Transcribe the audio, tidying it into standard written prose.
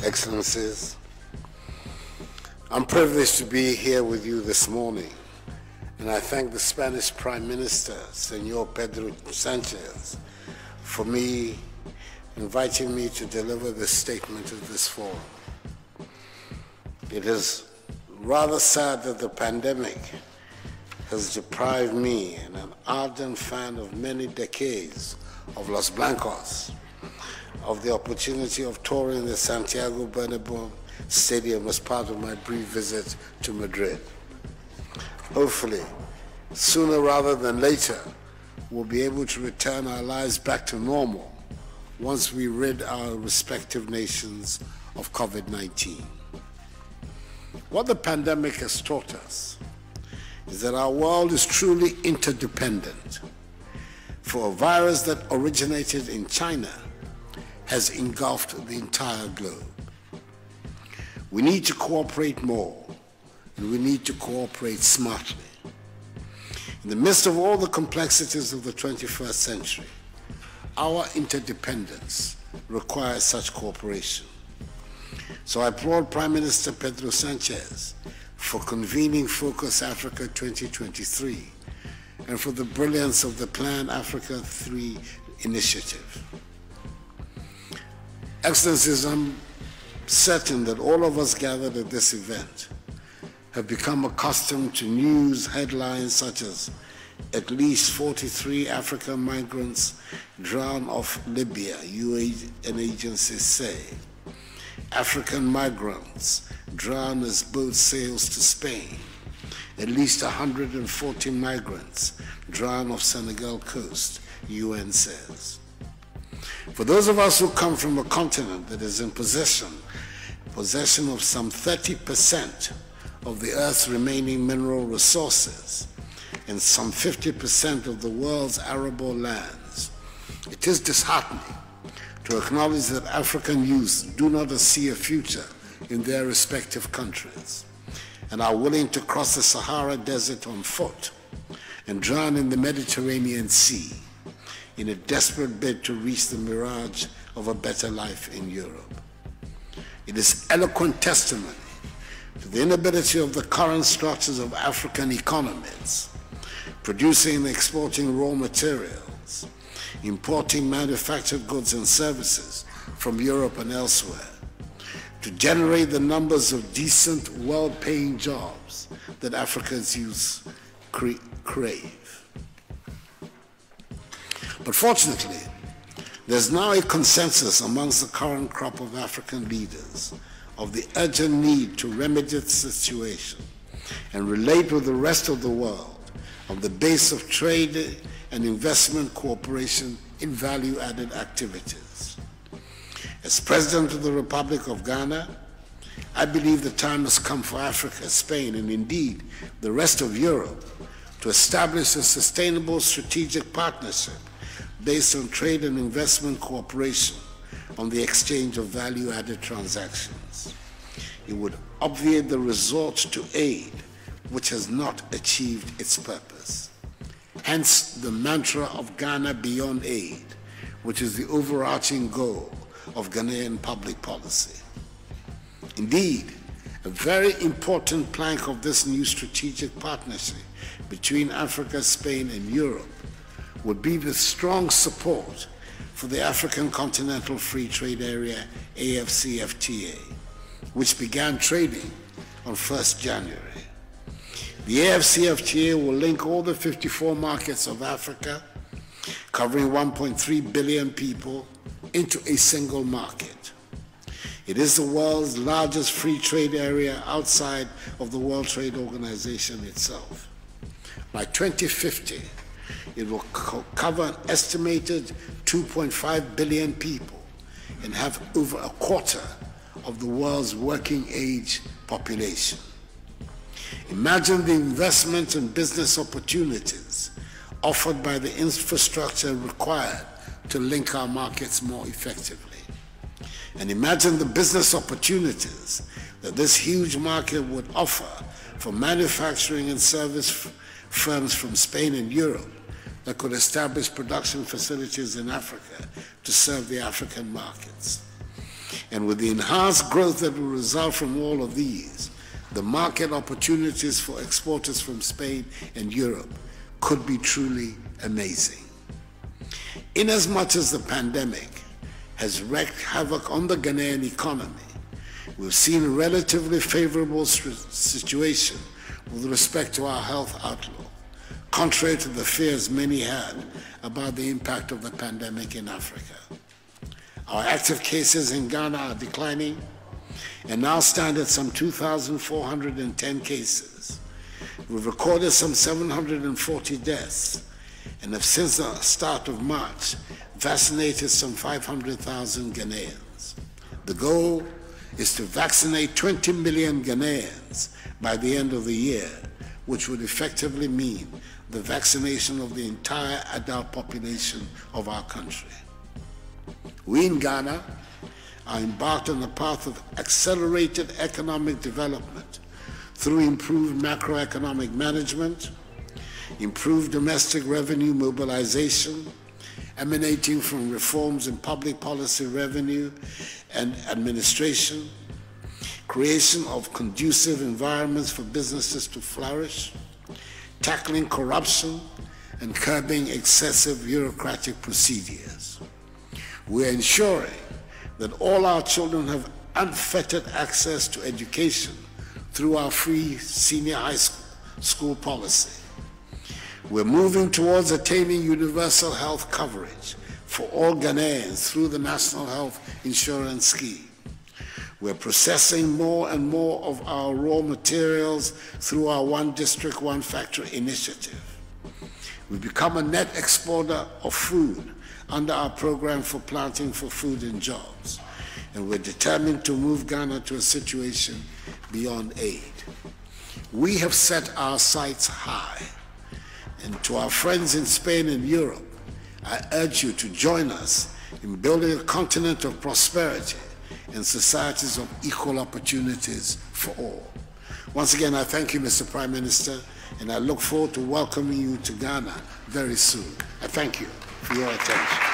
Excellencies, I'm privileged to be here with you this morning, and I thank the Spanish Prime Minister, Senor Pedro Sánchez, for inviting me to deliver this statement at this forum. It is rather sad that the pandemic has deprived me, and an ardent fan of many decades of Los Blancos, of the opportunity of touring the Santiago Bernabeu Stadium as part of my brief visit to Madrid. Hopefully, sooner rather than later, we'll be able to return our lives back to normal once we rid our respective nations of COVID-19. What the pandemic has taught us is that our world is truly interdependent. For a virus that originated in China has engulfed the entire globe. We need to cooperate more, and we need to cooperate smartly. In the midst of all the complexities of the 21st century, our interdependence requires such cooperation. So I applaud Prime Minister Pedro Sánchez for convening Focus Africa 2023 and for the brilliance of the Plan Africa 3 initiative. Excellencies, I'm certain that all of us gathered at this event have become accustomed to news headlines such as at least 43 African migrants drowned off Libya, UN agencies say. African migrants drowned as boat sails to Spain. At least 140 migrants drowned off Senegal coast, UN says. For those of us who come from a continent that is in possession of some 30% of the Earth's remaining mineral resources and some 50% of the world's arable lands, it is disheartening to acknowledge that African youth do not see a future in their respective countries and are willing to cross the Sahara Desert on foot and drown in the Mediterranean Sea in a desperate bid to reach the mirage of a better life in Europe. It is eloquent testimony to the inability of the current structures of African economies, producing and exporting raw materials, importing manufactured goods and services from Europe and elsewhere, to generate the numbers of decent, well-paying jobs that Africa's youth crave. But fortunately, there's now a consensus amongst the current crop of African leaders of the urgent need to remedy the situation and relate with the rest of the world on the base of trade and investment cooperation in value-added activities. As President of the Republic of Ghana, I believe the time has come for Africa, Spain, and indeed the rest of Europe to establish a sustainable strategic partnership based on trade and investment cooperation on the exchange of value-added transactions. It would obviate the resort to aid which has not achieved its purpose. Hence the mantra of Ghana Beyond Aid, which is the overarching goal of Ghanaian public policy. Indeed, a very important plank of this new strategic partnership between Africa, Spain, and Europe would be the strong support for the African Continental Free Trade Area, AFCFTA, which began trading on 1st January. The AFCFTA will link all the 54 markets of Africa, covering 1.3 billion people, into a single market. It is the world's largest free trade area outside of the World Trade Organization itself. By 2050, it will cover an estimated 2.5 billion people and have over a quarter of the world's working age population. Imagine the investment and business opportunities offered by the infrastructure required to link our markets more effectively. And imagine the business opportunities that this huge market would offer for manufacturing and service firms from Spain and Europe that could establish production facilities in Africa to serve the African markets. And with the enhanced growth that will result from all of these, the market opportunities for exporters from Spain and Europe could be truly amazing. Inasmuch as the pandemic has wreaked havoc on the Ghanaian economy, we've seen a relatively favorable situation with respect to our health outlook, contrary to the fears many had about the impact of the pandemic in Africa. Our active cases in Ghana are declining and now stand at some 2,410 cases. We've recorded some 740 deaths and have since the start of March vaccinated some 500,000 Ghanaians. The goal is to vaccinate 20 million Ghanaians by the end of the year, which would effectively mean the vaccination of the entire adult population of our country. We in Ghana are embarked on the path of accelerated economic development through improved macroeconomic management, improved domestic revenue mobilization, emanating from reforms in public policy revenue and administration, creation of conducive environments for businesses to flourish, tackling corruption, and curbing excessive bureaucratic procedures. We're ensuring that all our children have unfettered access to education through our free senior high school policy. We're moving towards attaining universal health coverage for all Ghanaians through the National Health Insurance Scheme. We're processing more and more of our raw materials through our One District, One Factory initiative. We've become a net exporter of food under our program for Planting for Food and Jobs, and we're determined to move Ghana to a situation beyond aid. We have set our sights high, and to our friends in Spain and Europe, I urge you to join us in building a continent of prosperity and societies of equal opportunities for all. Once again, I thank you, Mr. Prime Minister, and I look forward to welcoming you to Ghana very soon. I thank you for your attention.